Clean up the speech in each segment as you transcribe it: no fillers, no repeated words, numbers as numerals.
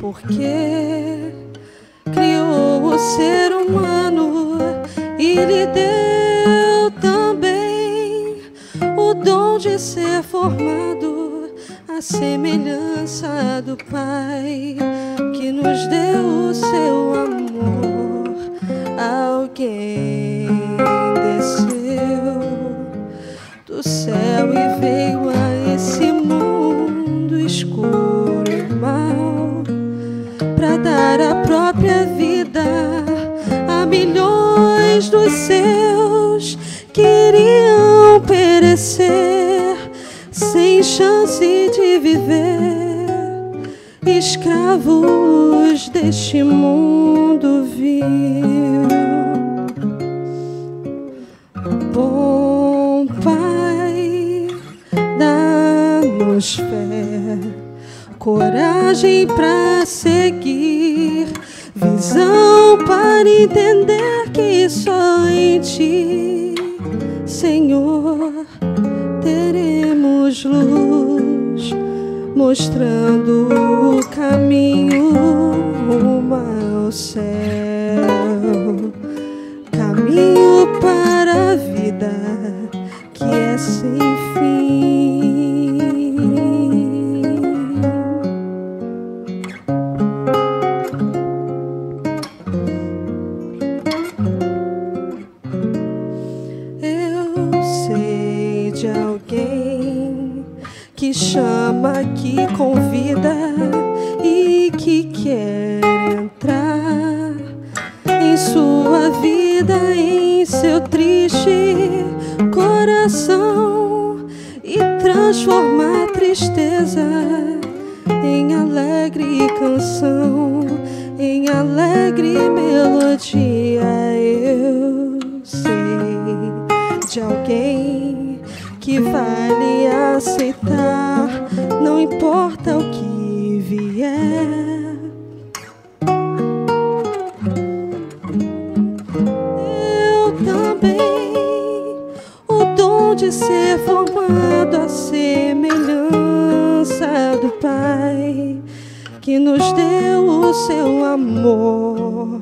porque criou o ser humano e lhe deu também o dom de ser formado à semelhança do Pai, que nos deu o seu amor. Alguém desceu do céu e veio a esse mundo escuro e mau para dar a própria vida a milhões dos seus que iriam perecer sem chance de viver, escravos deste mundo vil. Bom Pai, dá-nos fé, coragem para seguir, visão para entender que só em Ti, Senhor, teremos luz, mostrando o caminho rumo ao céu, caminho para a vida que é sem fim. Eu sei de alguém que chama, que convida e que quer entrar em sua vida, em seu triste coração e transformar a tristeza em alegre canção, em alegre melodia. Eu sei de alguém que vai lhe aceitar, não importa o que vier. Eu também, o dom de ser formado à semelhança do Pai, que nos deu o seu amor.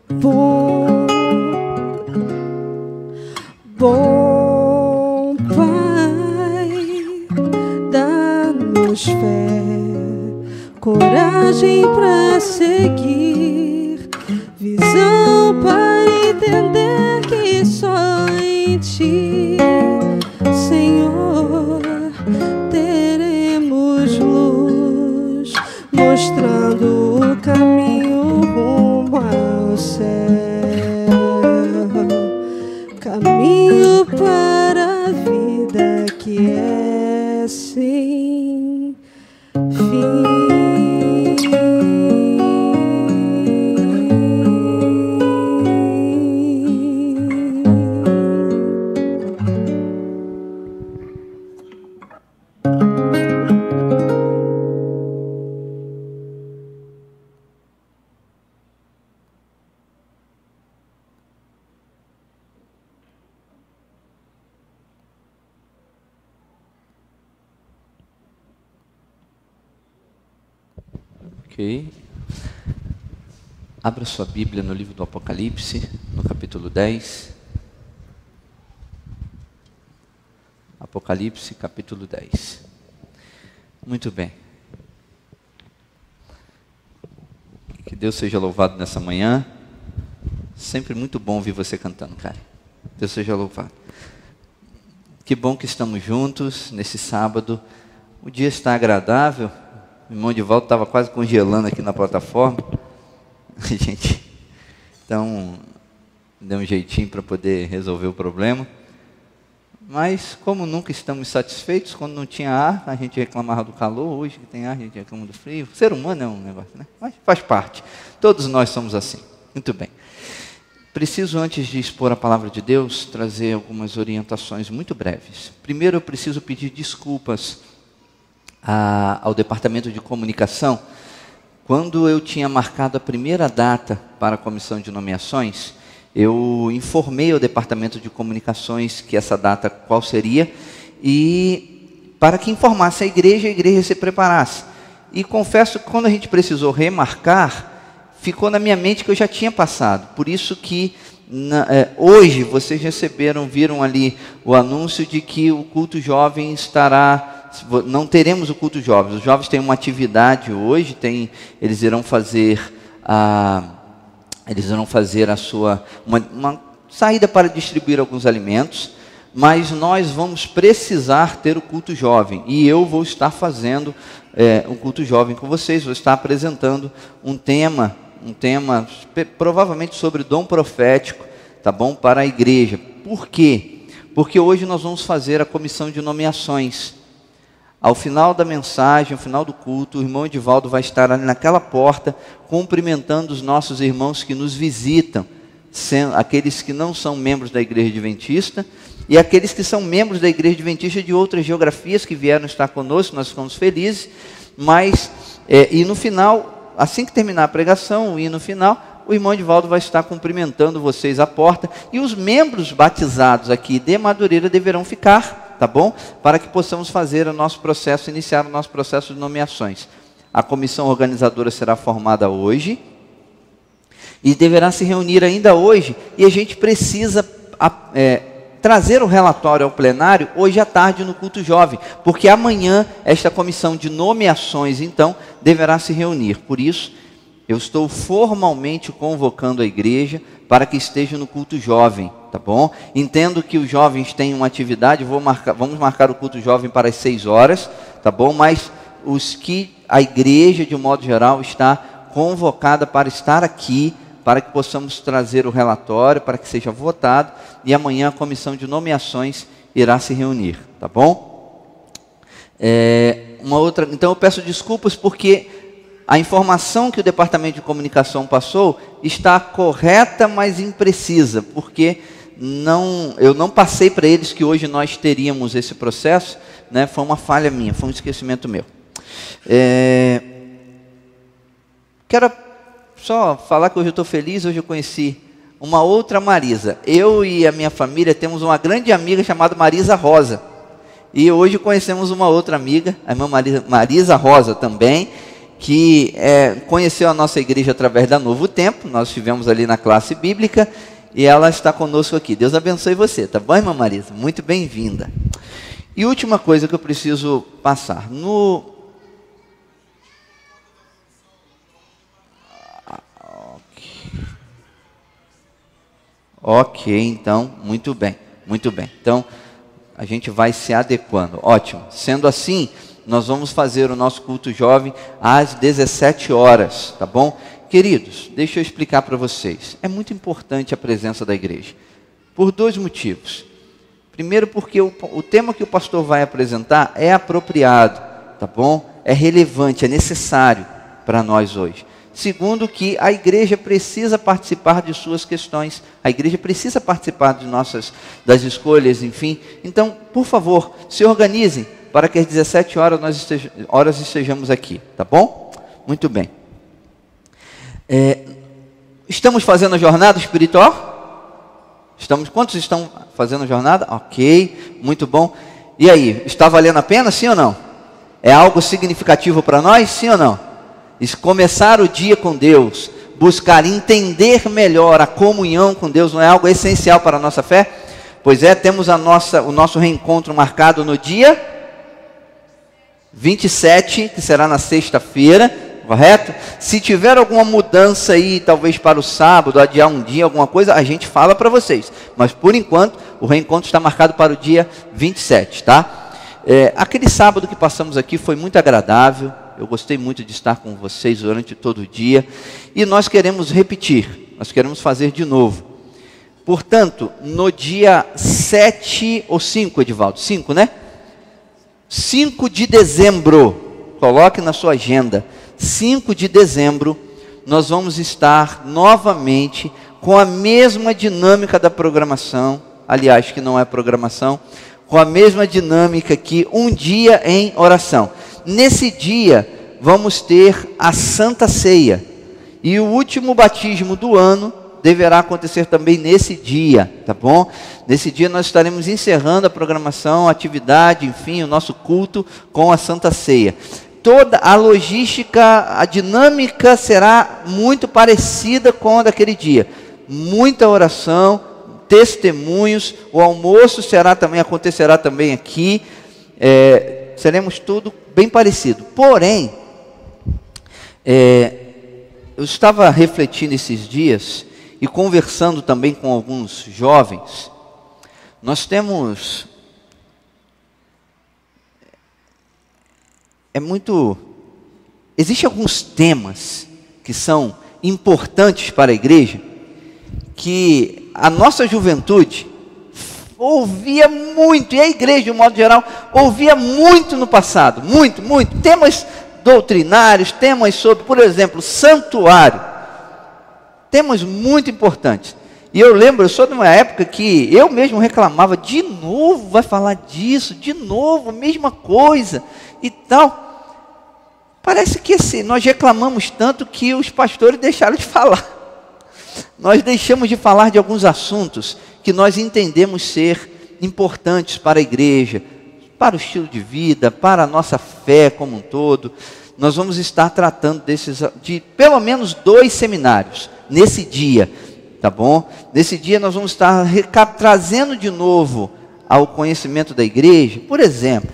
Bom Pai, dá-nos fé, coragem para seguir, visão para entender que só em Ti, Senhor, teremos luz, mostrando o caminho rumo ao céu, caminho para a vida que é sem fim. Ok. Abra sua Bíblia no livro do Apocalipse, no capítulo 10. Apocalipse, capítulo 10. Muito bem. Que Deus seja louvado nessa manhã. Sempre muito bom ouvir você cantando, cara. Deus seja louvado. Que bom que estamos juntos nesse sábado. O dia está agradável. O irmão de volta estava quase congelando aqui na plataforma. Gente, então, deu um jeitinho para poder resolver o problema. Mas, como nunca estamos satisfeitos, quando não tinha ar, a gente reclamava do calor. Hoje que tem ar, a gente reclama do frio. O ser humano é um negócio, né? Mas faz parte. Todos nós somos assim. Muito bem. Preciso, antes de expor a palavra de Deus, trazer algumas orientações muito breves. Primeiro, eu preciso pedir desculpas ao Departamento de Comunicação. Quando eu tinha marcado a primeira data para a comissão de nomeações, eu informei ao Departamento de Comunicações que essa data qual seria, e para que informasse a igreja se preparasse. E confesso que quando a gente precisou remarcar, ficou na minha mente que eu já tinha passado. Por isso que hoje vocês viram ali o anúncio de que o culto jovem estará... Não teremos o culto jovem. Os jovens têm uma atividade hoje, eles irão fazer a sua... uma saída para distribuir alguns alimentos, mas nós vamos precisar ter o culto jovem. E eu vou estar fazendo um culto jovem com vocês, vou estar apresentando um tema provavelmente sobre dom profético, tá bom? Para a igreja. Por quê? Porque hoje nós vamos fazer a comissão de nomeações. Ao final da mensagem, ao final do culto, o irmão Edivaldo vai estar ali naquela porta, cumprimentando os nossos irmãos que nos visitam, aqueles que não são membros da Igreja Adventista, e aqueles que são membros da Igreja Adventista de outras geografias que vieram estar conosco, nós ficamos felizes, mas, e no final, assim que terminar a pregação, e no final, o irmão Edivaldo vai estar cumprimentando vocês à porta, e os membros batizados aqui de Madureira deverão ficar, tá bom? Para que possamos fazer iniciar o nosso processo de nomeações. A comissão organizadora será formada hoje, e deverá se reunir ainda hoje, e a gente precisa trazer o relatório ao plenário hoje à tarde no culto jovem, porque amanhã esta comissão de nomeações, então, deverá se reunir. Por isso, eu estou formalmente convocando a igreja para que esteja no culto jovem, tá bom? Entendo que os jovens têm uma atividade, vamos marcar o culto jovem para as 6 horas, tá bom? Mas os que a igreja, de um modo geral, está convocada para estar aqui, para que possamos trazer o relatório, para que seja votado, e amanhã a comissão de nomeações irá se reunir, tá bom? Então eu peço desculpas porque a informação que o Departamento de Comunicação passou está correta, mas imprecisa, porque eu não passei para eles que hoje nós teríamos esse processo, né? Foi uma falha minha, foi um esquecimento meu. Quero só falar que hoje eu estou feliz, hoje eu conheci uma outra Marisa. Eu e a minha família temos uma grande amiga chamada Marisa Rosa. E hoje conhecemos uma outra amiga, a irmã Marisa Rosa também, que conheceu a nossa igreja através da Novo Tempo. Nós estivemos ali na classe bíblica e ela está conosco aqui. Deus abençoe você, tá bom, irmã Marisa? Muito bem-vinda. E última coisa que eu preciso passar. Ok, então, muito bem, muito bem. Então, a gente vai se adequando. Ótimo. Sendo assim, nós vamos fazer o nosso culto jovem às 17 horas, tá bom? Queridos, deixa eu explicar para vocês. É muito importante a presença da igreja, por 2 motivos. Primeiro, porque o tema que o pastor vai apresentar é apropriado, tá bom? É relevante, é necessário para nós hoje. Segundo, que a igreja precisa participar de suas questões, a igreja precisa participar das escolhas, enfim. Então, por favor, se organizem para que às 17 horas nós estejamos aqui, tá bom? Muito bem. Estamos fazendo a jornada espiritual? Quantos estão fazendo a jornada? Ok, muito bom. E aí, está valendo a pena, sim ou não? É algo significativo para nós, sim ou não? Começar o dia com Deus, buscar entender melhor a comunhão com Deus, não é algo essencial para a nossa fé? Pois temos o nosso reencontro marcado no dia 27, que será na sexta-feira, correto? Se tiver alguma mudança aí, talvez para o sábado, adiar um dia, alguma coisa, a gente fala para vocês. Mas por enquanto, o reencontro está marcado para o dia 27, tá? Aquele sábado que passamos aqui foi muito agradável. Eu gostei muito de estar com vocês durante todo o dia. E nós queremos repetir, nós queremos fazer de novo. Portanto, no dia 7 ou 5, Edivaldo? 5, né? 5 de dezembro, coloque na sua agenda. 5 de dezembro, nós vamos estar novamente com a mesma dinâmica da programação. Aliás, que não é programação. Com a mesma dinâmica que um dia em oração. Nesse dia, vamos ter a Santa Ceia. E o último batismo do ano deverá acontecer também nesse dia, tá bom? Nesse dia nós estaremos encerrando a programação, a atividade, enfim, o nosso culto com a Santa Ceia. toda a logística, a dinâmica será muito parecida com a daquele dia. Muita oração, testemunhos, o almoço acontecerá também aqui. Seremos tudo bem parecido. Porém, eu estava refletindo esses dias e conversando também com alguns jovens. Nós temos existem alguns temas que são importantes para a igreja, que a nossa juventude ouvia muito, e a igreja, de um modo geral, ouvia muito no passado, muito. Temas doutrinários, temas sobre, por exemplo, santuário, temas muito importantes. E eu lembro, eu sou de uma época que eu mesmo reclamava, de novo vai falar disso, de novo, mesma coisa e tal. Parece que assim, nós reclamamos tanto que os pastores deixaram de falar. Nós deixamos de falar de alguns assuntos que nós entendemos ser importantes para a igreja, para o estilo de vida, para a nossa fé como um todo. Nós vamos estar tratando de pelo menos 2 seminários nesse dia, tá bom? Nesse dia nós vamos estar trazendo de novo ao conhecimento da igreja, por exemplo,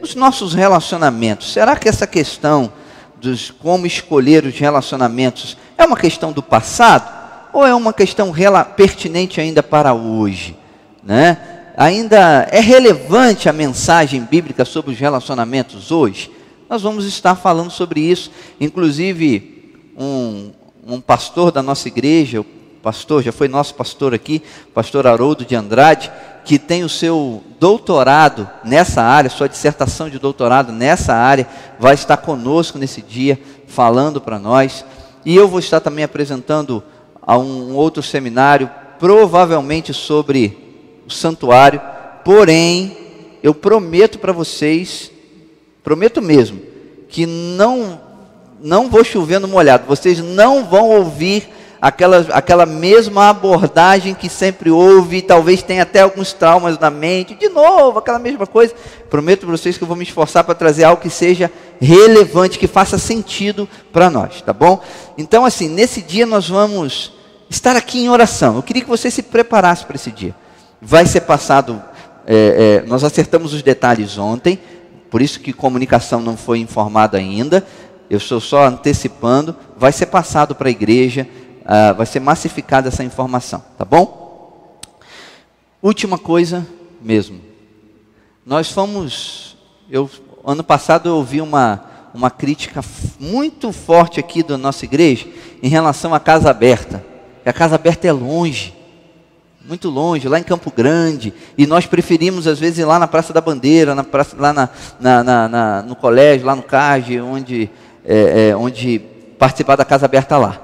os nossos relacionamentos. Será que essa questão dos como escolher os relacionamentos é uma questão do passado ou é uma questão pertinente ainda para hoje, né? Ainda é relevante a mensagem bíblica sobre os relacionamentos hoje? Nós vamos estar falando sobre isso. Inclusive, um pastor da nossa igreja, o pastor, já foi nosso pastor aqui, pastor Haroldo de Andrade, que tem o seu doutorado nessa área, sua dissertação de doutorado nessa área, vai estar conosco nesse dia, falando para nós. E eu vou estar também apresentando a um outro seminário, provavelmente sobre o santuário. Porém, eu prometo para vocês, prometo mesmo, que não vou chover no molhado. Vocês não vão ouvir aquela mesma abordagem que sempre houve, talvez tenha até alguns traumas na mente, de novo, aquela mesma coisa. Prometo para vocês que eu vou me esforçar para trazer algo que seja relevante, que faça sentido para nós, tá bom? Então, assim, nesse dia nós vamos estar aqui em oração. Eu queria que você se preparasse para esse dia. Vai ser passado, nós acertamos os detalhes ontem, por isso que comunicação não foi informada ainda, eu estou só antecipando, vai ser passado para a igreja, vai ser massificada essa informação, tá bom? Última coisa mesmo, ano passado eu ouvi uma crítica muito forte aqui da nossa igreja, em relação à casa aberta, que a casa aberta é longe, muito longe, lá em Campo Grande, e nós preferimos às vezes ir lá na Praça da Bandeira, lá no colégio, lá no CAGE, onde participar da casa aberta lá.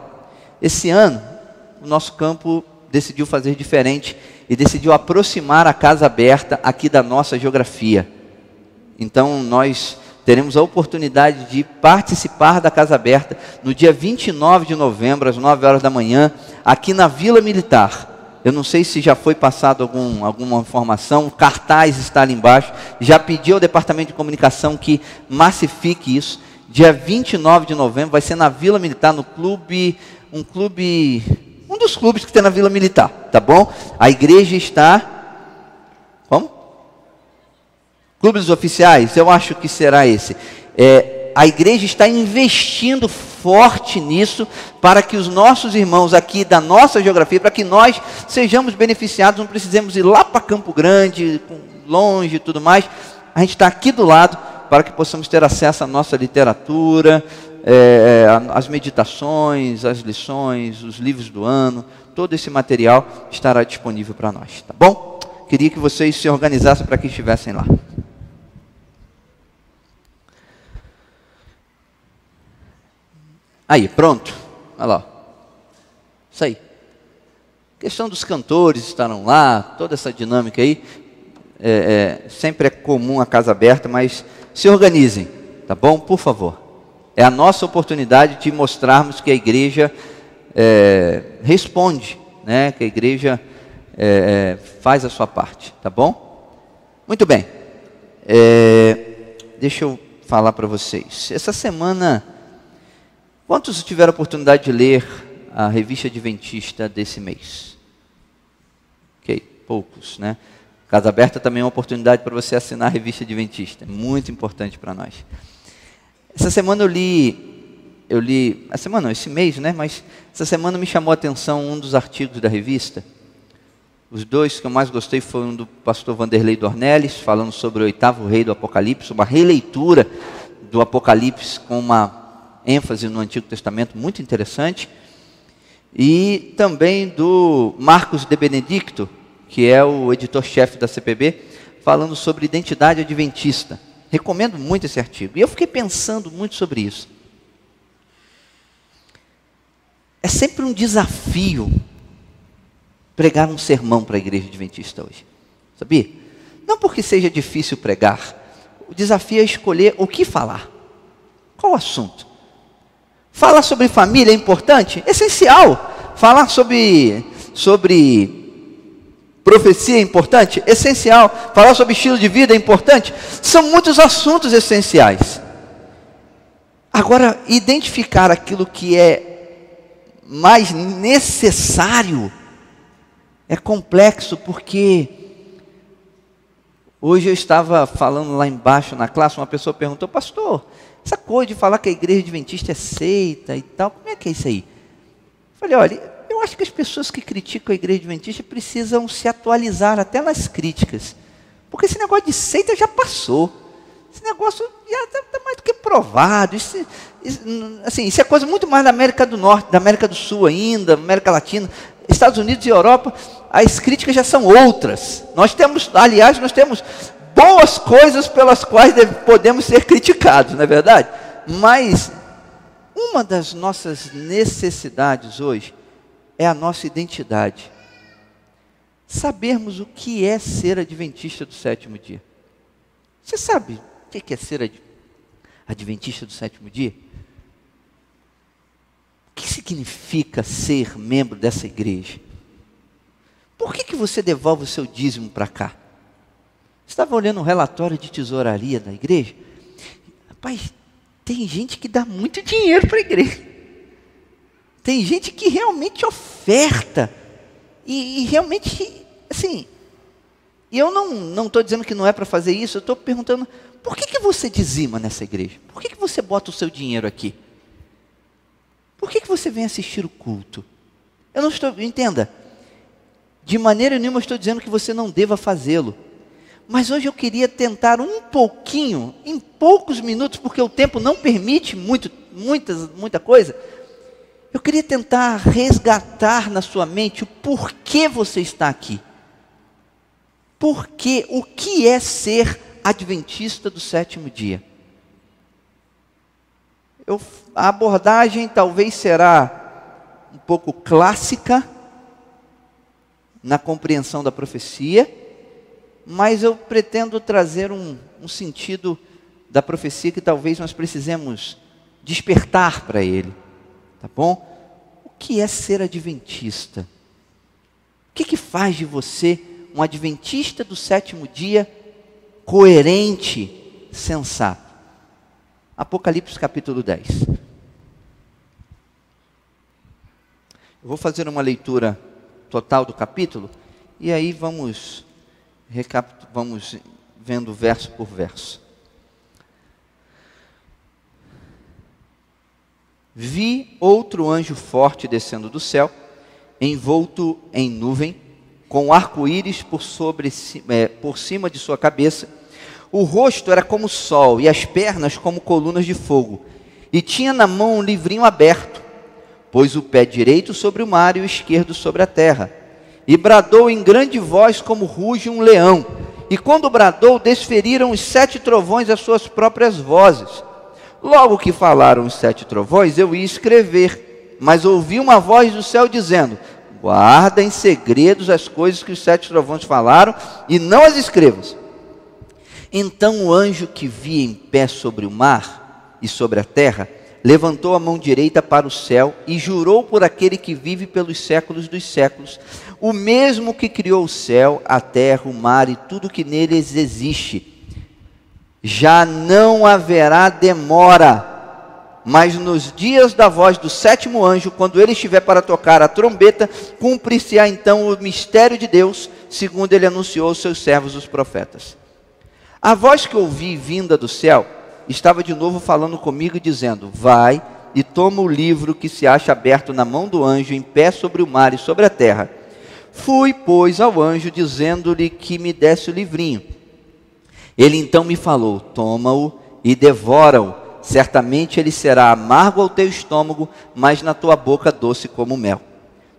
Esse ano, o nosso campo decidiu fazer diferente e decidiu aproximar a casa aberta aqui da nossa geografia. Então, nós teremos a oportunidade de participar da casa aberta no dia 29 de novembro, às 9 horas da manhã, aqui na Vila Militar. Eu não sei se já foi passado alguma informação, o cartaz está ali embaixo, já pedi ao Departamento de Comunicação que massifique isso. Dia 29 de novembro vai ser na Vila Militar, no clube, um dos clubes que tem na Vila Militar, tá bom? A igreja está, como? Clubes oficiais, eu acho que será esse. A igreja está investindo forte nisso, para que os nossos irmãos aqui da nossa geografia, para que nós sejamos beneficiados, não precisemos ir lá para Campo Grande, longe e tudo mais. A gente está aqui do lado, para que possamos ter acesso à nossa literatura, as meditações, as lições, os livros do ano, todo esse material estará disponível para nós, tá bom? Queria que vocês se organizassem para que estivessem lá. Aí, pronto, olha lá, isso aí. A questão dos cantores estarão lá, toda essa dinâmica aí, sempre é comum a casa aberta, mas se organizem, tá bom? Por favor. É a nossa oportunidade de mostrarmos que a igreja responde, né? Que a igreja faz a sua parte, tá bom? Muito bem. deixa eu falar para vocês. Essa semana, quantos tiveram a oportunidade de ler a revista adventista desse mês? Ok, poucos, né? Casa Aberta também é uma oportunidade para você assinar a revista adventista. É muito importante para nós. Essa semana esse mês, né? Mas essa semana me chamou a atenção um dos artigos da revista. Os dois que eu mais gostei foi um do pastor Vanderlei Dornelles, falando sobre o 8º rei do Apocalipse, uma releitura do Apocalipse com uma ênfase no Antigo Testamento muito interessante. E também do Marcos de Benedicto, que é o editor-chefe da CPB, falando sobre identidade adventista. Recomendo muito esse artigo. E eu fiquei pensando muito sobre isso. É sempre um desafio pregar um sermão para a igreja adventista hoje. Sabia? Não porque seja difícil pregar. O desafio é escolher o que falar. Qual o assunto? Falar sobre família é importante? Essencial. Falar sobre profecia é importante? Essencial. Falar sobre estilo de vida é importante? São muitos assuntos essenciais. Agora, identificar aquilo que é mais necessário é complexo, porque hoje eu estava falando lá embaixo na classe, uma pessoa perguntou: pastor, essa coisa de falar que a igreja adventista é seita e tal, como é que é isso aí? Eu falei: olha, eu acho que as pessoas que criticam a igreja adventista precisam se atualizar até nas críticas, porque esse negócio de seita já passou, esse negócio já está mais do que provado, isso é coisa muito mais da América do Norte, da América do Sul ainda, América Latina, Estados Unidos e Europa. As críticas já são outras. Nós temos boas coisas pelas quais podemos ser criticados, não é verdade? Mas uma das nossas necessidades hoje é a nossa identidade. Sabermos o que é ser adventista do sétimo dia. Você sabe o que é ser adventista do sétimo dia? O que significa ser membro dessa igreja? Por que você devolve o seu dízimo para cá? Estava olhando um relatório de tesouraria da igreja. Rapaz, tem gente que dá muito dinheiro para a igreja. Tem gente que realmente oferta. E realmente, assim, eu não estou dizendo que não é para fazer isso, eu estou perguntando: por que você dizima nessa igreja? Por que você bota o seu dinheiro aqui? Por que você vem assistir o culto? Entenda, de maneira nenhuma eu estou dizendo que você não deva fazê-lo. Mas hoje eu queria tentar um pouquinho, em poucos minutos, porque o tempo não permite muita coisa. Eu queria tentar resgatar na sua mente o porquê você está aqui. Porque o que é ser adventista do sétimo dia? A abordagem talvez será um pouco clássica na compreensão da profecia, mas eu pretendo trazer um sentido da profecia que talvez nós precisemos despertar para ele, tá bom? O que é ser adventista? O que faz de você um adventista do sétimo dia coerente, sensato? Apocalipse capítulo 10. Eu vou fazer uma leitura total do capítulo, e aí vamos vendo verso por verso. Vi outro anjo forte descendo do céu, envolto em nuvem, com arco-íris por cima de sua cabeça. O rosto era como o sol, e as pernas como colunas de fogo. E tinha na mão um livrinho aberto. Pôs o pé direito sobre o mar e o esquerdo sobre a terra. E bradou em grande voz como ruge um leão. E quando bradou, desferiram os 7 trovões as suas próprias vozes. Logo que falaram os 7 trovões, eu ia escrever. Mas ouvi uma voz do céu dizendo: guarda em segredos as coisas que os 7 trovões falaram, e não as escrevas. Então o anjo que via em pé sobre o mar e sobre a terra, levantou a mão direita para o céu e jurou por aquele que vive pelos séculos dos séculos, o mesmo que criou o céu, a terra, o mar e tudo que neles existe, já não haverá demora, mas nos dias da voz do 7º anjo, quando ele estiver para tocar a trombeta, cumprir-se-á então o mistério de Deus, segundo ele anunciou aos seus servos os profetas. A voz que ouvi vinda do céu estava de novo falando comigo e dizendo: vai e toma o livro que se acha aberto na mão do anjo, em pé sobre o mar e sobre a terra. Fui, pois, ao anjo, dizendo-lhe que me desse o livrinho. Ele então me falou: toma-o e devora-o. Certamente ele será amargo ao teu estômago, mas na tua boca doce como mel.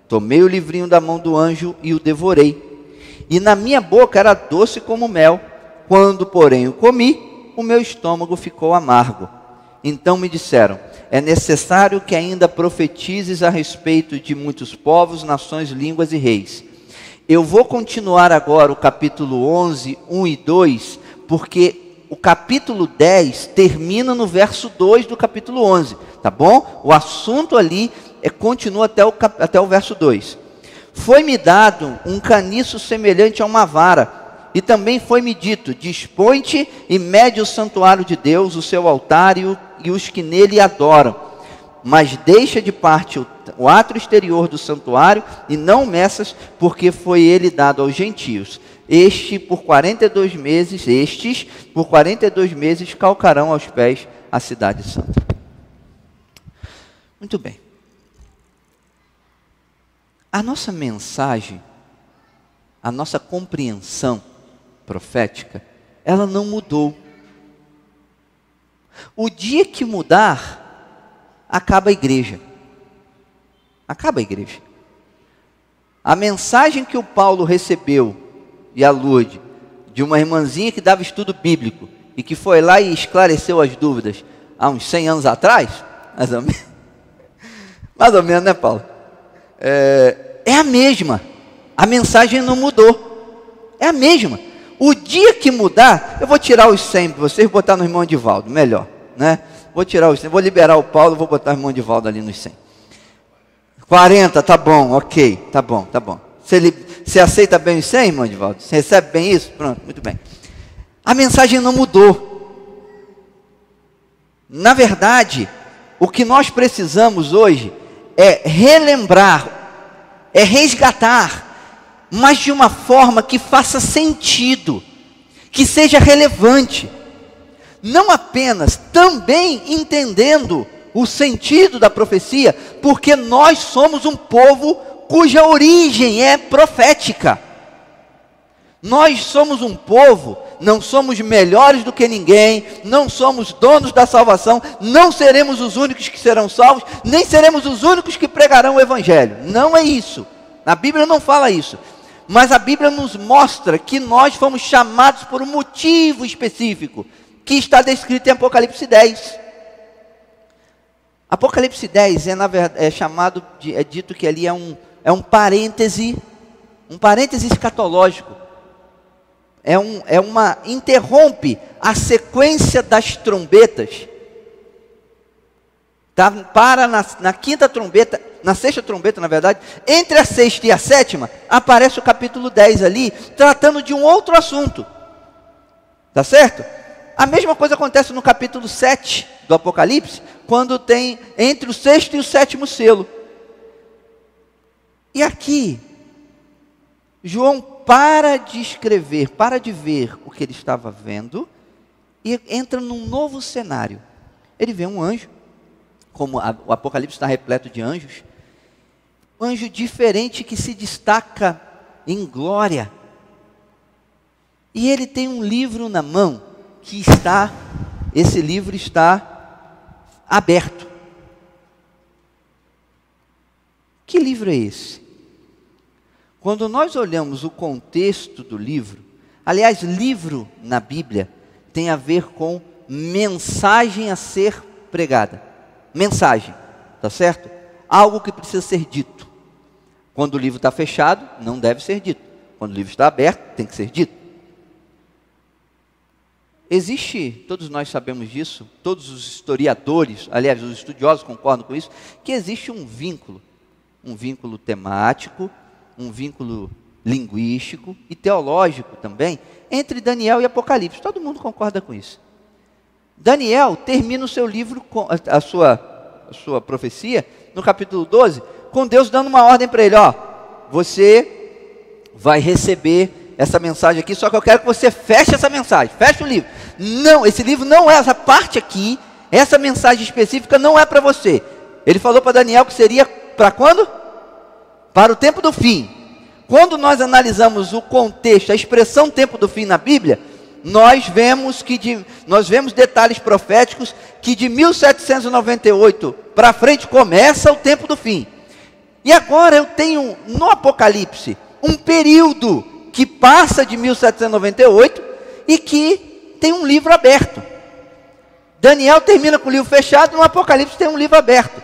Tomei o livrinho da mão do anjo e o devorei. E na minha boca era doce como mel. Quando, porém, o comi, o meu estômago ficou amargo. Então me disseram: é necessário que ainda profetizes a respeito de muitos povos, nações, línguas e reis. Eu vou continuar agora o capítulo 11, 1 e 2, porque o capítulo 10 termina no verso 2 do capítulo 11, tá bom? O assunto ali continua até o verso 2. Foi-me dado um caniço semelhante a uma vara, e também foi-me dito: dispõe-te e mede o santuário de Deus, o seu altar e os que nele adoram. Mas deixa de parte o átrio exterior do santuário e não o meças, porque foi ele dado aos gentios. Estes por 42 meses calcarão aos pés a cidade santa. Muito bem. A nossa mensagem, a nossa compreensão profética, ela não mudou. O dia que mudar, acaba a igreja. Acaba a igreja. A mensagem que o Paulo recebeu, e a Lourdes, de uma irmãzinha que dava estudo bíblico, e que foi lá e esclareceu as dúvidas, há uns 100 anos atrás, mais ou menos, né, Paulo? É a mesma. A mensagem não mudou. É a mesma. O dia que mudar, eu vou tirar os 100 para vocês e botar no irmão Divaldo, melhor, né? Vou tirar os 100, vou liberar o Paulo, vou botar o irmão Divaldo ali nos 100. 40, tá bom, ok, tá bom. Você aceita bem os 100, irmão Divaldo? Você recebe bem isso? Pronto, muito bem. A mensagem não mudou. Na verdade, o que nós precisamos hoje é relembrar, é resgatar, mas de uma forma que faça sentido, que seja relevante. Não apenas, também entendendo o sentido da profecia, porque nós somos um povo cuja origem é profética. Nós somos um povo, não somos melhores do que ninguém, não somos donos da salvação, não seremos os únicos que serão salvos, nem seremos os únicos que pregarão o evangelho. Não é isso. A Bíblia não fala isso. Mas a Bíblia nos mostra que nós fomos chamados por um motivo específico, que está descrito em Apocalipse 10. Apocalipse 10 é dito que ali é um parêntese escatológico. Interrompe a sequência das trombetas. Para na quinta trombeta, na sexta trombeta, na verdade, entre a sexta e a sétima, aparece o capítulo 10 ali, tratando de um outro assunto. Tá certo? A mesma coisa acontece no capítulo 7 do Apocalipse, quando tem entre o sexto e o sétimo selo. E aqui, João para de escrever, para de ver o que ele estava vendo, e entra num novo cenário. Ele vê um anjo, como o Apocalipse está repleto de anjos, um anjo diferente que se destaca em glória. E ele tem um livro na mão, esse livro está aberto. Que livro é esse? Quando nós olhamos o contexto do livro, aliás, livro na Bíblia tem a ver com mensagem a ser pregada. Mensagem, tá certo? Algo que precisa ser dito. Quando o livro está fechado, não deve ser dito. Quando o livro está aberto, tem que ser dito. Todos nós sabemos disso, todos os historiadores, aliás, os estudiosos concordam com isso, que existe um vínculo temático, um vínculo linguístico e teológico também, entre Daniel e Apocalipse. Todo mundo concorda com isso. Daniel termina o seu livro, a sua profecia, no capítulo 12, com Deus dando uma ordem para ele, ó, você vai receber essa mensagem aqui, só que eu quero que você feche essa mensagem, feche o livro. Não, esse livro não é, essa parte aqui, essa mensagem específica não é para você. Ele falou para Daniel que seria para quando? Para o tempo do fim. Quando nós analisamos o contexto, a expressão tempo do fim na Bíblia, nós vemos detalhes proféticos que de 1798 para frente começa o tempo do fim. E agora eu tenho no Apocalipse um período que passa de 1798 e que tem um livro aberto. Daniel termina com o livro fechado, no Apocalipse tem um livro aberto.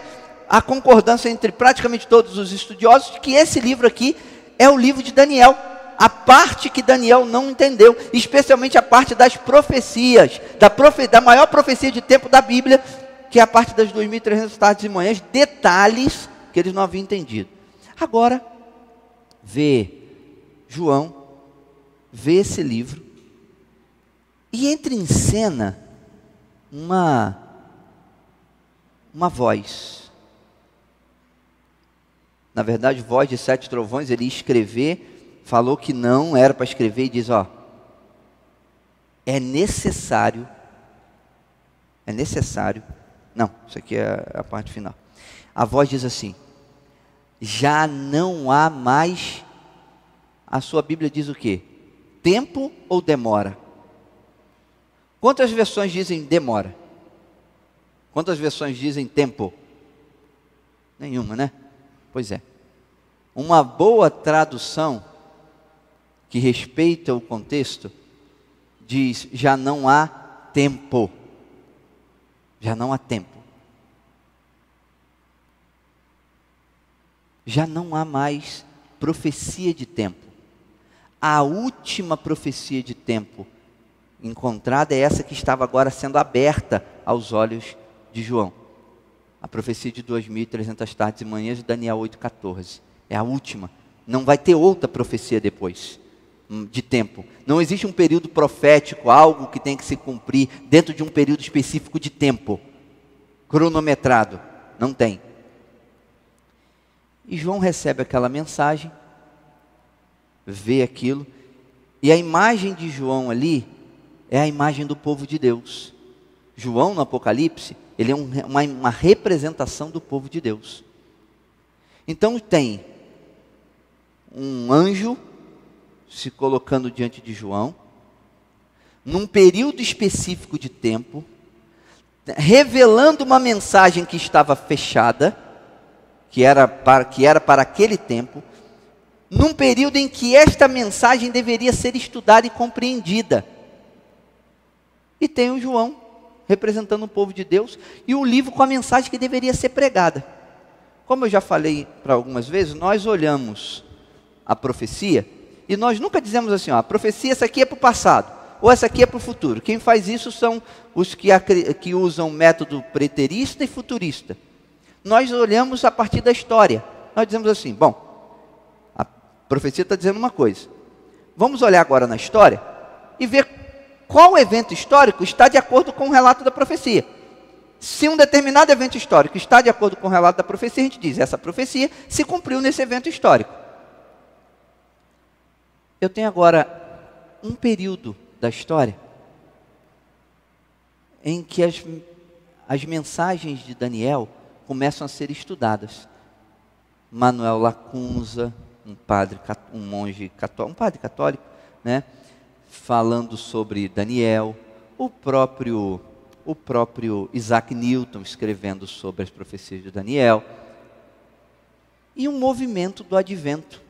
Há concordância entre praticamente todos os estudiosos de que esse livro aqui é o livro de Daniel. A parte que Daniel não entendeu, especialmente a parte das profecias, da maior profecia de tempo da Bíblia, que é a parte das 2.300 tardes e manhãs, detalhes que eles não haviam entendido. Agora, João vê esse livro e entra em cena uma voz. Na verdade, voz de 7 trovões, ele ia escrever, falou que não era para escrever e diz, ó, é necessário, não, isso aqui é a parte final. A voz diz assim, já não há mais, a sua Bíblia diz o quê? Tempo ou demora? Quantas versões dizem demora? Quantas versões dizem tempo? Nenhuma, né? Pois é. Uma boa tradução que respeita o contexto, diz, já não há tempo. Já não há tempo. Já não há mais profecia de tempo. A última profecia de tempo encontrada é essa que estava agora sendo aberta aos olhos de João. A profecia de 2.300 tardes e manhãs de Daniel 8,14. É a última. Não vai ter outra profecia depois de tempo. Não existe um período profético, algo que tem que se cumprir dentro de um período específico de tempo, cronometrado. Não tem. E João recebe aquela mensagem, vê aquilo, e a imagem de João ali é a imagem do povo de Deus. João, no Apocalipse, ele é uma representação do povo de Deus. Então tem um anjo se colocando diante de João, num período específico de tempo, revelando uma mensagem que estava fechada, que era para aquele tempo, num período em que esta mensagem deveria ser estudada e compreendida. E tem o João, representando o povo de Deus, e o livro com a mensagem que deveria ser pregada. Como eu já falei para algumas vezes, nós olhamos a profecia, e nós nunca dizemos assim, ó, a profecia essa aqui é para o passado, ou essa aqui é para o futuro. Quem faz isso são os que usam método preterista e futurista. Nós olhamos a partir da história. Nós dizemos assim, bom, a profecia está dizendo uma coisa. Vamos olhar agora na história e ver qual evento histórico está de acordo com o relato da profecia. Se um determinado evento histórico está de acordo com o relato da profecia, a gente diz, essa profecia se cumpriu nesse evento histórico. Eu tenho agora um período da história em que as mensagens de Daniel começam a ser estudadas. Manuel Lacunza, um padre católico, né, falando sobre Daniel, o próprio Isaac Newton escrevendo sobre as profecias de Daniel, e um movimento do advento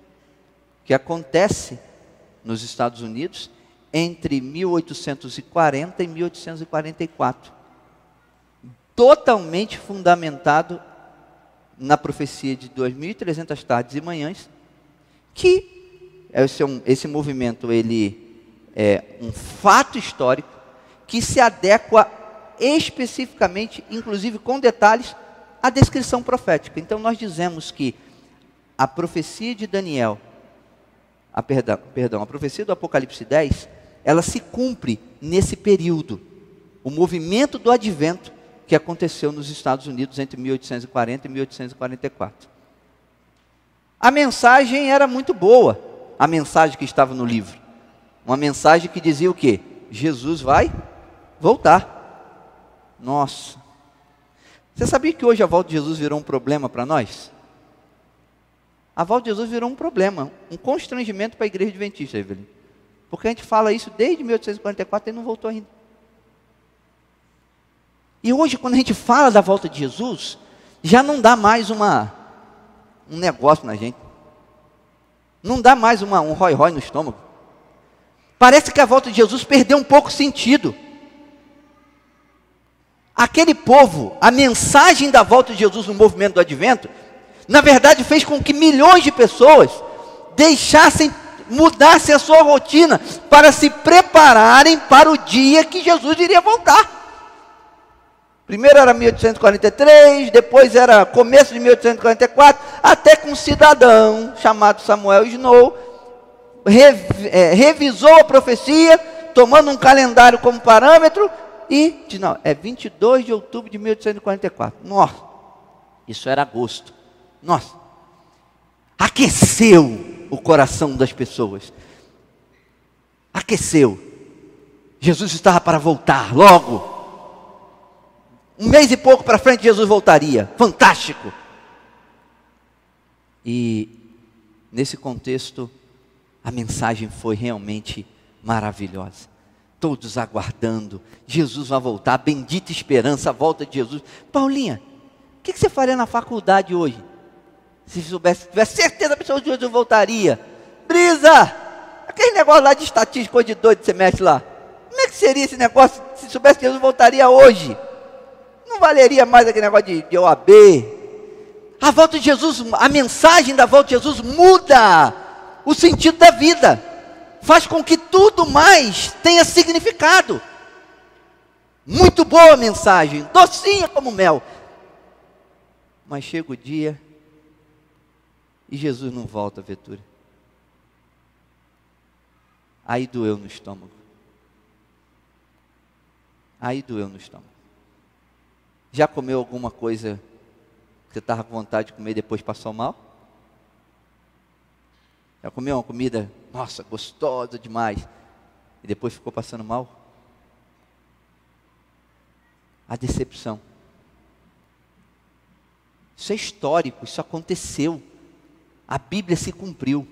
que acontece nos Estados Unidos entre 1840 e 1844, totalmente fundamentado na profecia de 2.300 tardes e manhãs, que esse movimento ele é um fato histórico que se adequa especificamente, inclusive com detalhes, à descrição profética. Então nós dizemos que a profecia de Daniel, a profecia do Apocalipse 10, ela se cumpre nesse período. o movimento do advento que aconteceu nos Estados Unidos entre 1840 e 1844. A mensagem era muito boa, a mensagem que estava no livro. Uma mensagem que dizia o quê? Jesus vai voltar. Nossa. Você sabia que hoje a volta de Jesus virou um problema para nós? A volta de Jesus virou um problema, um constrangimento para a igreja adventista, Evelyn. Porque a gente fala isso desde 1844 e não voltou ainda. E hoje, quando a gente fala da volta de Jesus, já não dá mais um negócio na gente. Não dá mais um rói-rói no estômago. Parece que a volta de Jesus perdeu um pouco o sentido. Aquele povo, a mensagem da volta de Jesus no movimento do advento, na verdade fez com que milhões de pessoas mudassem a sua rotina para se prepararem para o dia que Jesus iria voltar. Primeiro era 1843, depois era começo de 1844, até que um cidadão chamado Samuel Snow revisou a profecia, tomando um calendário como parâmetro, e disse, não, é 22 de outubro de 1844. Nossa, isso era agosto. Nossa, aqueceu o coração das pessoas. Aqueceu. Jesus estava para voltar logo. Um mês e pouco para frente Jesus voltaria. Fantástico. E nesse contexto, a mensagem foi realmente maravilhosa. Todos aguardando, Jesus vai voltar, bendita esperança, a volta de Jesus. Paulinha, o que você faria na faculdade hoje? Se tivesse certeza absoluta que Jesus voltaria. Brisa, aquele negócio lá de estatística, coisa de doido que você mexe lá. Como é que seria esse negócio se soubesse que Jesus voltaria hoje? Não valeria mais aquele negócio de OAB. A volta de Jesus, a mensagem da volta de Jesus muda o sentido da vida. Faz com que tudo mais tenha significado. Muito boa a mensagem, docinha como mel. Mas chega o dia e Jesus não volta, Vetúria. Aí doeu no estômago. Aí doeu no estômago. Já comeu alguma coisa que você estava com vontade de comer e depois passou mal? Já comeu uma comida, nossa, gostosa demais, e depois ficou passando mal? A decepção. Isso é histórico, isso aconteceu. A Bíblia se cumpriu.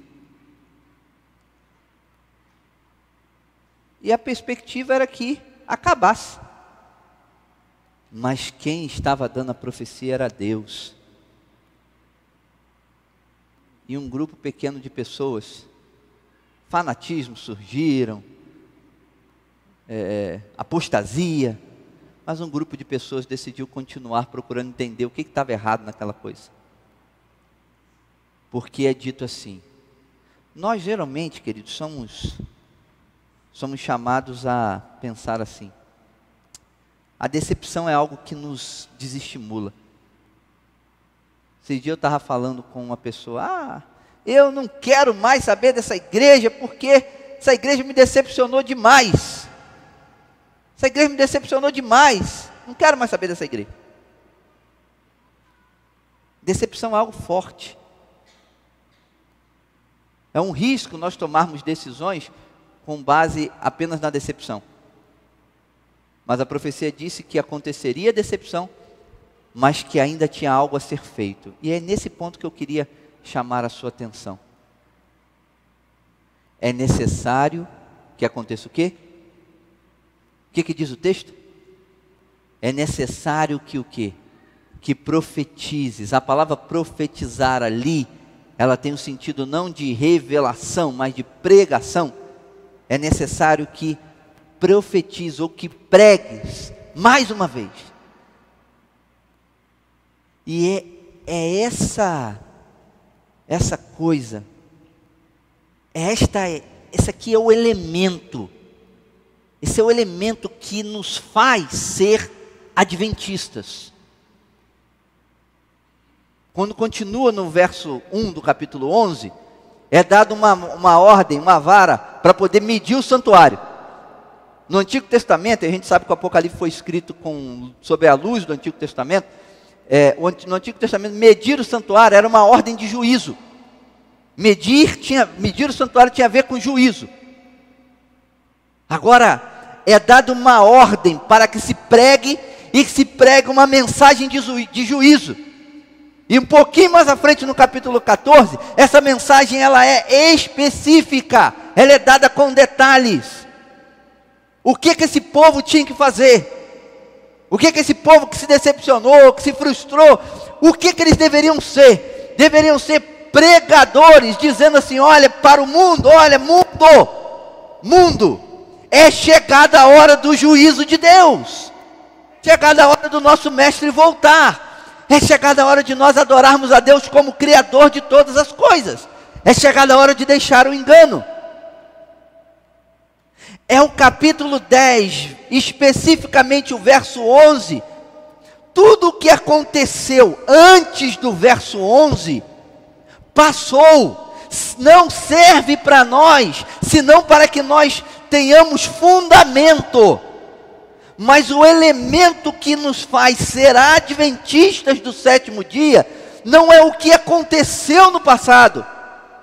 E a perspectiva era que acabasse. Mas quem estava dando a profecia era Deus. E um grupo pequeno de pessoas, fanatismos surgiram, apostasia, mas um grupo de pessoas decidiu continuar procurando entender o que estava errado naquela coisa. Porque é dito assim, nós geralmente, queridos, somos chamados a pensar assim, a decepção é algo que nos desestimula. Esse dia eu estava falando com uma pessoa, eu não quero mais saber dessa igreja, porque essa igreja me decepcionou demais. Essa igreja me decepcionou demais, não quero mais saber dessa igreja. Decepção é algo forte. É um risco nós tomarmos decisões com base apenas na decepção. Mas a profecia disse que aconteceria a decepção, mas que ainda tinha algo a ser feito. E é nesse ponto que eu queria chamar a sua atenção. É necessário que aconteça o quê? O que diz o texto? É necessário que o quê? Que profetizes. A palavra profetizar ali, ela tem um sentido não de revelação, mas de pregação. É necessário que profetize ou que pregues mais uma vez. E é essa coisa, esse aqui é o elemento, esse é o elemento que nos faz ser adventistas. Quando continua no verso 1 do capítulo 11, é dado uma ordem, uma vara, para poder medir o santuário. No Antigo Testamento, a gente sabe que o Apocalipse foi escrito sob a luz do Antigo Testamento. No Antigo Testamento, medir o santuário era uma ordem de juízo. Medir o santuário tinha a ver com juízo. Agora, é dada uma ordem para que se pregue, e que se pregue uma mensagem de juízo. E um pouquinho mais à frente, no capítulo 14, essa mensagem ela é específica, ela é dada com detalhes. O que esse povo tinha que fazer? O que esse povo que se decepcionou, que se frustrou, o que eles deveriam ser? Deveriam ser pregadores, dizendo assim: olha para o mundo, olha mundo, é chegada a hora do juízo de Deus, chegada a hora do nosso mestre voltar, é chegada a hora de nós adorarmos a Deus como Criador de todas as coisas, é chegada a hora de deixar o engano. É o capítulo 10, especificamente o verso 11, tudo o que aconteceu antes do verso 11, passou, não serve para nós, senão para que nós tenhamos fundamento. Mas o elemento que nos faz ser adventistas do sétimo dia, não é o que aconteceu no passado,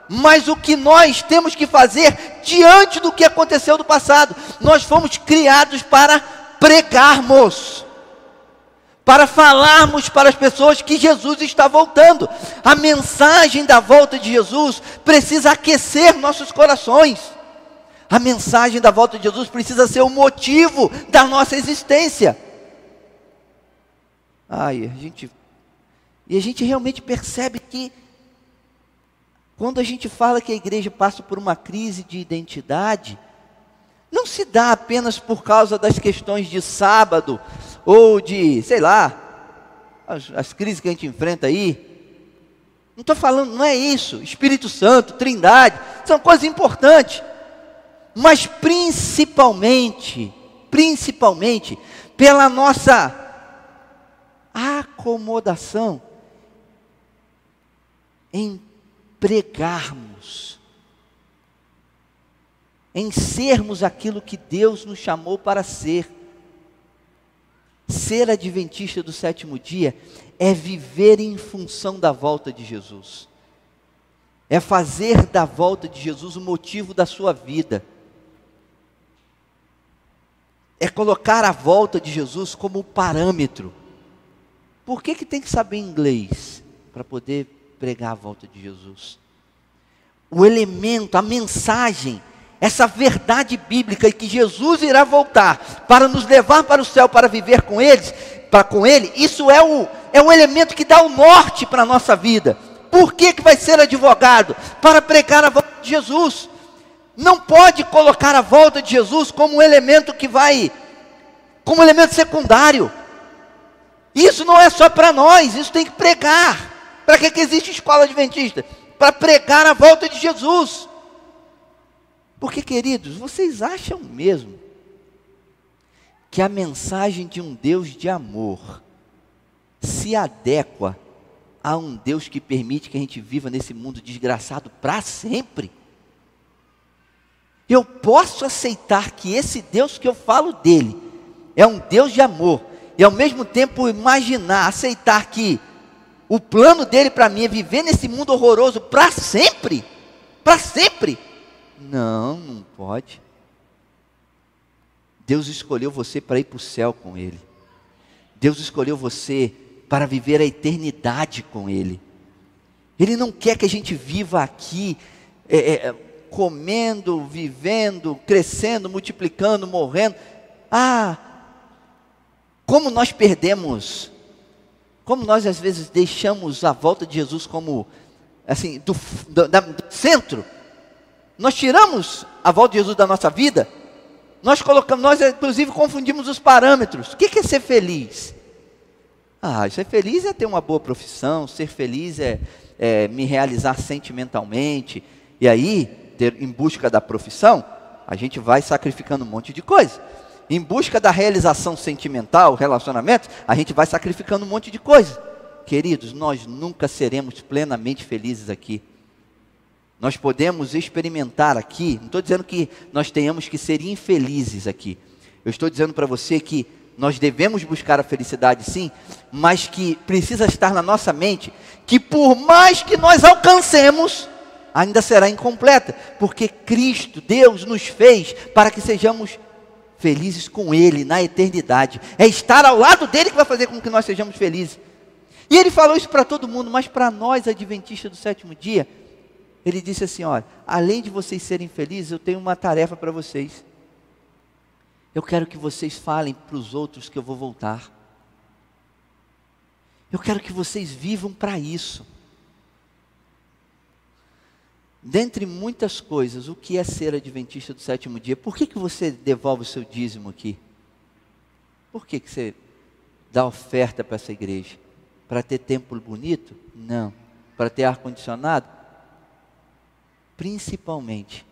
mas o que nós temos que fazer diante do que aconteceu no passado. Nós fomos criados para pregarmos, para falarmos para as pessoas que Jesus está voltando. A mensagem da volta de Jesus precisa aquecer nossos corações. A mensagem da volta de Jesus precisa ser o motivo da nossa existência. A gente realmente percebe que quando a gente fala que a igreja passa por uma crise de identidade, não se dá apenas por causa das questões de sábado, ou de, sei lá, as crises que a gente enfrenta aí. Não estou falando, não é isso. Espírito Santo, Trindade, são coisas importantes. Mas principalmente, pela nossa acomodação em pregarmos, em sermos aquilo que Deus nos chamou para ser. Ser adventista do sétimo dia é viver em função da volta de Jesus, é fazer da volta de Jesus o motivo da sua vida, é colocar a volta de Jesus como parâmetro. Por que tem que saber inglês para poder pregar a volta de Jesus? O elemento, a mensagem, essa verdade bíblica que Jesus irá voltar para nos levar para o céu, para viver com Ele, isso é o elemento que dá o norte para a nossa vida. Por que vai ser advogado? Para pregar a volta de Jesus. Não pode colocar a volta de Jesus como um elemento como um elemento secundário. Isso não é só para nós, isso tem que pregar. Para que existe escola adventista? Para pregar a volta de Jesus. Porque, queridos, vocês acham mesmo que a mensagem de um Deus de amor se adequa a um Deus que permite que a gente viva nesse mundo desgraçado para sempre? Eu posso aceitar que esse Deus que eu falo dele é um Deus de amor, e ao mesmo tempo aceitar que o plano dele para mim é viver nesse mundo horroroso para sempre? Para sempre? Não pode. Deus escolheu você para ir para o céu com Ele. Deus escolheu você para viver a eternidade com Ele. Ele não quer que a gente viva aqui comendo, vivendo, crescendo, multiplicando, morrendo. Como nós às vezes deixamos a volta de Jesus como assim, do centro. Nós tiramos a volta de Jesus da nossa vida. Nós inclusive confundimos os parâmetros. O que é ser feliz? Ser feliz é ter uma boa profissão, ser feliz é me realizar sentimentalmente. E aí, em busca da profissão, a gente vai sacrificando um monte de coisa. Em busca da realização sentimental, relacionamentos, a gente vai sacrificando um monte de coisa. Queridos, nós nunca seremos plenamente felizes aqui. Nós podemos experimentar aqui, não estou dizendo que nós tenhamos que ser infelizes aqui, Eu estou dizendo para você que nós devemos buscar a felicidade sim, mas que precisa estar na nossa mente que por mais que nós alcancemos, ainda será incompleta, porque Cristo, Deus nos fez para que sejamos felizes com Ele na eternidade. É estar ao lado dEle que vai fazer com que nós sejamos felizes. E Ele falou isso para todo mundo, mas para nós adventistas do sétimo dia, Ele disse assim, olha, além de vocês serem felizes, eu tenho uma tarefa para vocês. Eu quero que vocês falem para os outros que eu vou voltar. Eu quero que vocês vivam para isso. Dentre muitas coisas, o que é ser adventista do sétimo dia? Por que você devolve o seu dízimo aqui? Por que você dá oferta para essa igreja? Para ter templo bonito? Não. Para ter ar-condicionado? Principalmente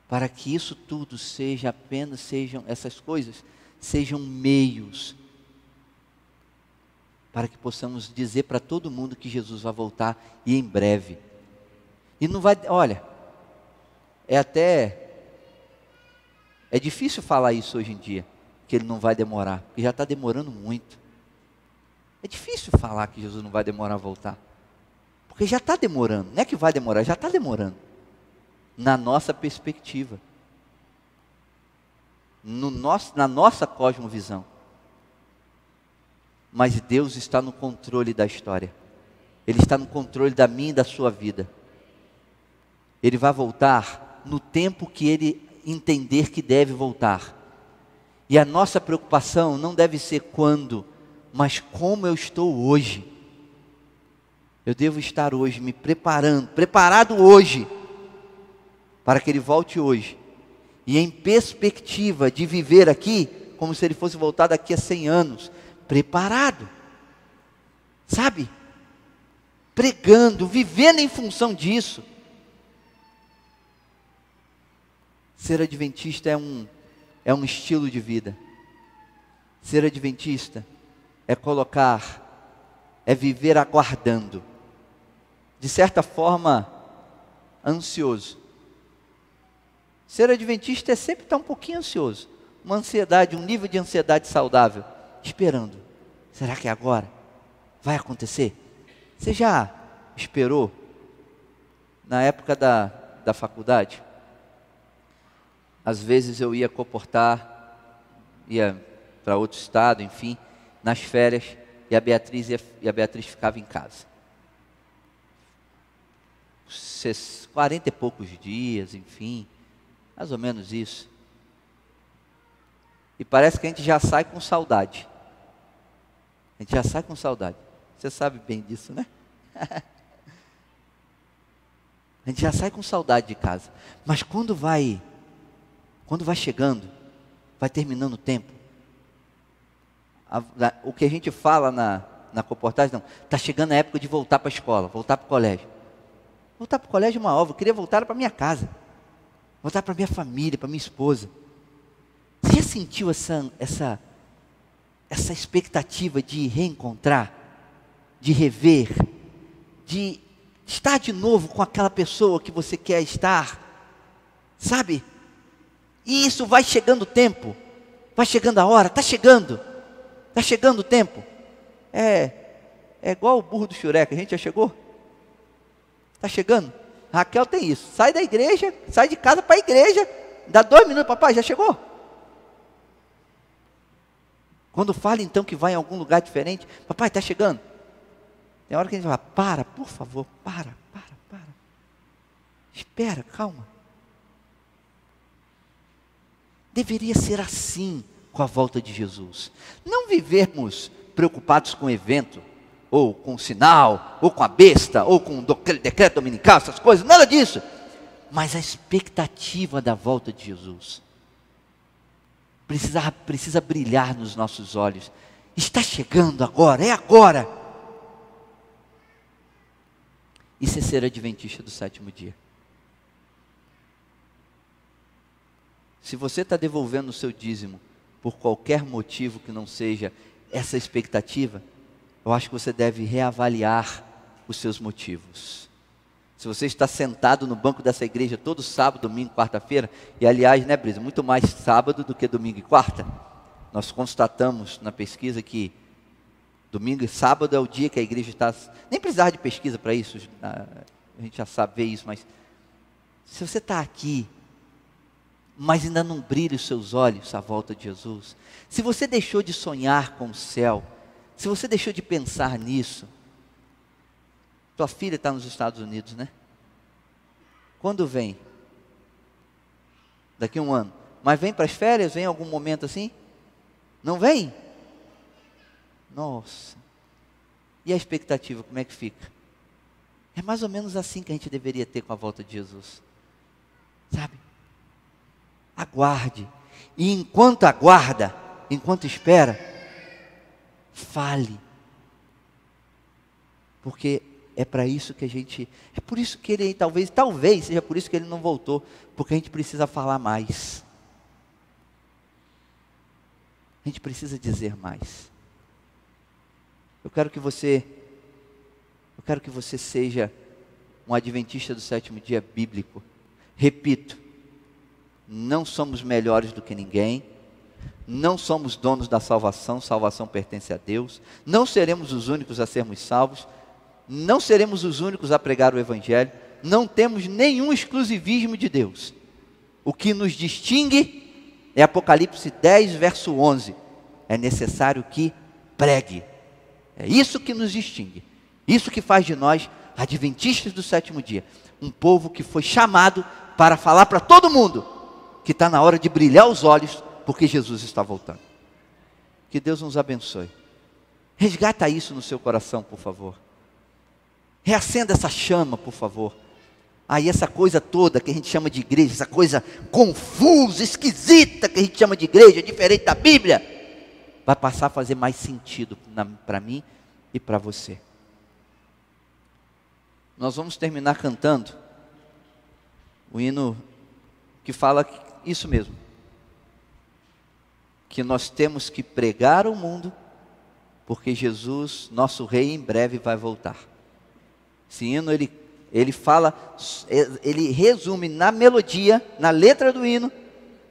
para que isso tudo sejam essas coisas, sejam meios para que possamos dizer para todo mundo que Jesus vai voltar e em breve. E não vai, olha, é difícil falar isso hoje em dia, que Ele não vai demorar, porque já está demorando muito. É difícil falar que Jesus não vai demorar a voltar, porque já está demorando, não é que vai demorar, já está demorando. Na nossa perspectiva, na nossa cosmovisão. Mas Deus está no controle da história. Ele está no controle da minha e da sua vida. Ele vai voltar no tempo que Ele entender que deve voltar. E a nossa preocupação não deve ser quando, mas como eu estou hoje. Eu devo estar hoje me preparado hoje, para que Ele volte hoje, e em perspectiva de viver aqui, como se Ele fosse voltar daqui a 100 anos, preparado, sabe? Pregando, vivendo em função disso. Ser adventista é um estilo de vida. Ser adventista é viver aguardando, de certa forma, ansioso. Ser adventista é sempre estar um pouquinho ansioso, uma ansiedade, um nível de ansiedade saudável, esperando. Será que é agora? Vai acontecer? Você já esperou? Na época da faculdade, às vezes eu ia comportar, ia para outro estado, enfim, nas férias, e a Beatriz ficava em casa. 40 e poucos dias, enfim, mais ou menos isso. E parece que a gente já sai com saudade. A gente já sai com saudade. Você sabe bem disso, né? A gente já sai com saudade de casa. Mas quando vai chegando, vai terminando o tempo, o que a gente fala na comportagem, não, está chegando a época de voltar para a escola, voltar para o colégio. Voltar para o colégio é uma obra, eu queria voltar para minha casa, voltar para minha família, para minha esposa. Você já sentiu essa expectativa de reencontrar, de rever, de estar de novo com aquela pessoa que você quer estar, sabe? E isso vai chegando o tempo, vai chegando a hora, está chegando o tempo. É igual o burro do Xureca, a gente já chegou? Está chegando? Raquel tem isso, sai da igreja, sai de casa para a igreja, dá 2 minutos, papai, já chegou? Quando fala então que vai em algum lugar diferente, papai, está chegando. Tem hora que a gente fala, por favor, para. Espera, calma. Deveria ser assim com a volta de Jesus. Não vivermos preocupados com o evento, ou com o sinal, ou com a besta, ou com o decreto dominical, essas coisas, nada disso. Mas a expectativa da volta de Jesus precisa brilhar nos nossos olhos. Está chegando agora, é agora. Isso é ser adventista do sétimo dia. Se você está devolvendo o seu dízimo por qualquer motivo que não seja essa expectativa, eu acho que você deve reavaliar os seus motivos. Se você está sentado no banco dessa igreja todo sábado, domingo, quarta-feira, e aliás, né, Brisa, muito mais sábado do que domingo e quarta, nós constatamos na pesquisa que domingo e sábado é o dia que a igreja está... Nem precisava de pesquisa para isso, a gente já sabe ver isso, mas se você está aqui, mas ainda não brilha os seus olhos à volta de Jesus, se você deixou de sonhar com o céu, se você deixou de pensar nisso, tua filha está nos Estados Unidos, né? Quando vem? Daqui a um ano. Mas vem para as férias? Vem em algum momento assim? Não vem? Nossa. E a expectativa, como é que fica? É mais ou menos assim que a gente deveria ter com a volta de Jesus. Sabe? Aguarde. E enquanto aguarda, enquanto espera, fale. Porque é para isso que a gente... É por isso que ele, talvez seja por isso que ele não voltou. Porque a gente precisa falar mais. A gente precisa dizer mais. Eu quero que você seja um adventista do sétimo dia bíblico. Repito, não somos melhores do que ninguém. Não somos donos da salvação. Salvação pertence a Deus. Não seremos os únicos a sermos salvos. Não seremos os únicos a pregar o Evangelho. Não temos nenhum exclusivismo de Deus. O que nos distingue é Apocalipse 10, verso 11. É necessário que pregue. É isso que nos distingue. Isso que faz de nós adventistas do sétimo dia. Um povo que foi chamado para falar para todo mundo que está na hora de brilhar os olhos, porque Jesus está voltando. Que Deus nos abençoe. Resgata isso no seu coração, por favor. Reacenda essa chama, por favor. Aí essa coisa toda que a gente chama de igreja, essa coisa confusa, esquisita que a gente chama de igreja, diferente da Bíblia, vai passar a fazer mais sentido para mim e para você. Nós vamos terminar cantando o hino que fala isso mesmo. Que nós temos que pregar ao mundo, porque Jesus, nosso Rei, em breve vai voltar. Esse hino, ele fala, ele resume na melodia, na letra do hino,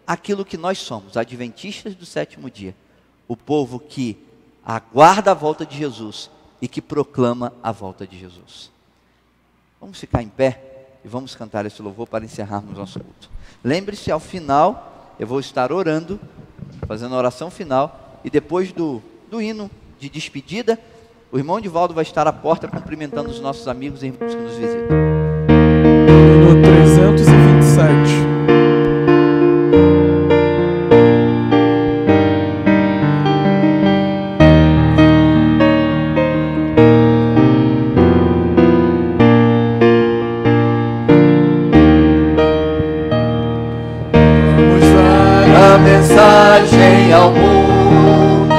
aquilo que nós somos, adventistas do sétimo dia. O povo que aguarda a volta de Jesus e que proclama a volta de Jesus. Vamos ficar em pé e vamos cantar esse louvor para encerrarmos nosso culto. Lembre-se, ao final, eu vou estar orando, fazendo a oração final, e depois do hino de despedida, o irmão Divaldo vai estar à porta cumprimentando os nossos amigos e irmãos que nos visitam. No 327. Mensagem ao mundo,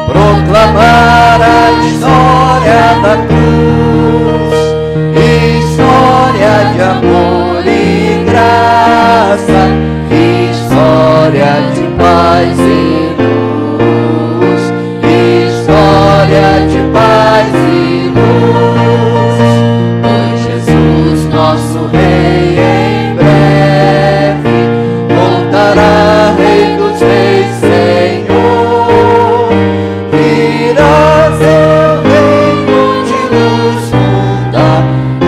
proclamar a história da cruz, história de amor e graça, história de paz e luz, história de paz e luz. Pois Jesus, nosso Rei, em breve voltará, Rei dos Reis, Senhor, virá seu reino de luz, fundar um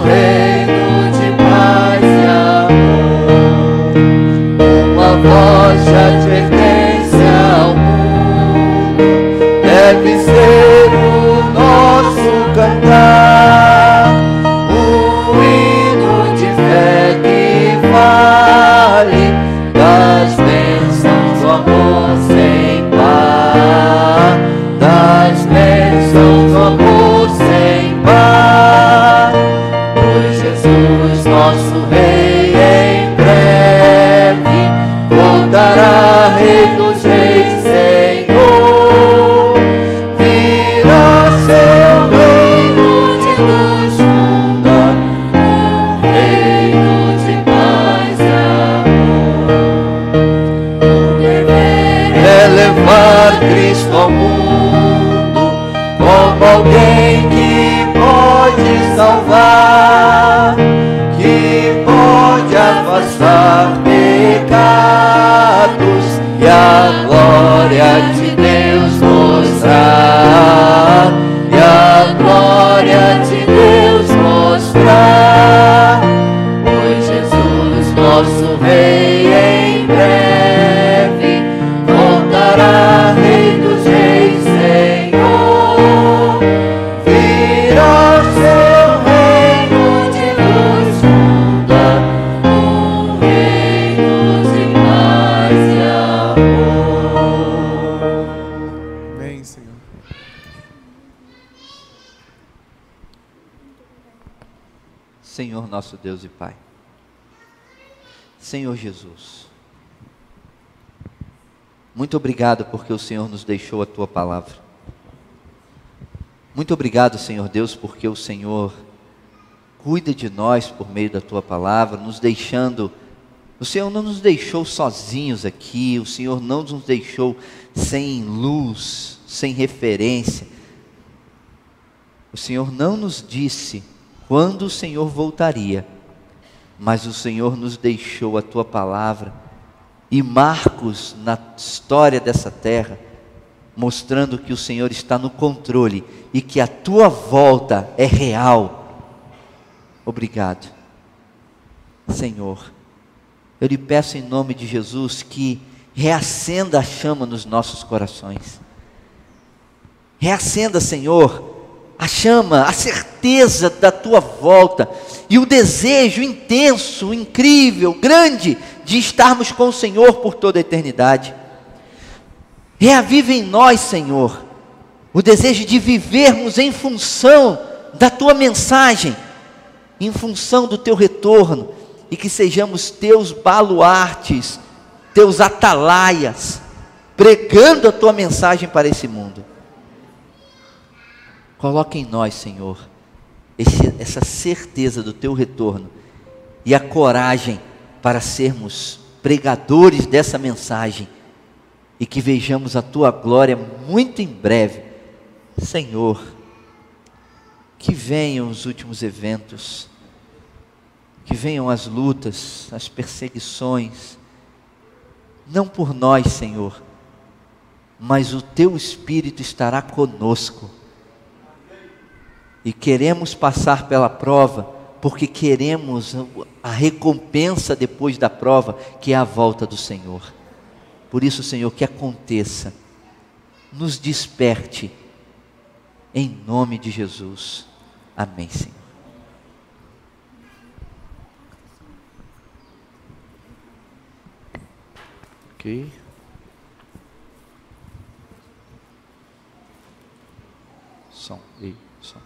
reino de paz e amor. Uma voz de advertência ao mundo deve ser o nosso cantar, um hino de fé que fale das bênçãos do amor sem par, das bênçãos do amor sem par. Pois Jesus, nosso Rei, em breve voltará, Rei dos Reis, Senhor, virá seu reino de luz, fundar um reino de paz e amor. É levar Cristo ao mundo como alguém que pode salvar, Senhor nosso Deus e Pai. Senhor Jesus, muito obrigado porque o Senhor nos deixou a Tua palavra. Muito obrigado, Senhor Deus, porque o Senhor cuida de nós por meio da Tua palavra, o Senhor não nos deixou sozinhos aqui, o Senhor não nos deixou sem luz, sem referência. O Senhor não nos disse quando o Senhor voltaria, mas o Senhor nos deixou a Tua palavra e marcos na história dessa terra, mostrando que o Senhor está no controle e que a Tua volta é real. Obrigado, Senhor. Eu lhe peço em nome de Jesus que reacenda a chama nos nossos corações. Reacenda, Senhor, a chama, a certeza da Tua volta e o desejo intenso, incrível, grande de estarmos com o Senhor por toda a eternidade. Reaviva em nós, Senhor, o desejo de vivermos em função da Tua mensagem, em função do Teu retorno, e que sejamos Teus baluartes, Teus atalaias, pregando a Tua mensagem para esse mundo. Coloque em nós, Senhor, essa certeza do Teu retorno e a coragem para sermos pregadores dessa mensagem e que vejamos a Tua glória muito em breve. Senhor, que venham os últimos eventos, que venham as lutas, as perseguições, não por nós, Senhor, mas o Teu Espírito estará conosco. E queremos passar pela prova, porque queremos a recompensa depois da prova, que é a volta do Senhor. Por isso, Senhor, que aconteça, nos desperte, em nome de Jesus. Amém, Senhor. Ok. Som, ei, som.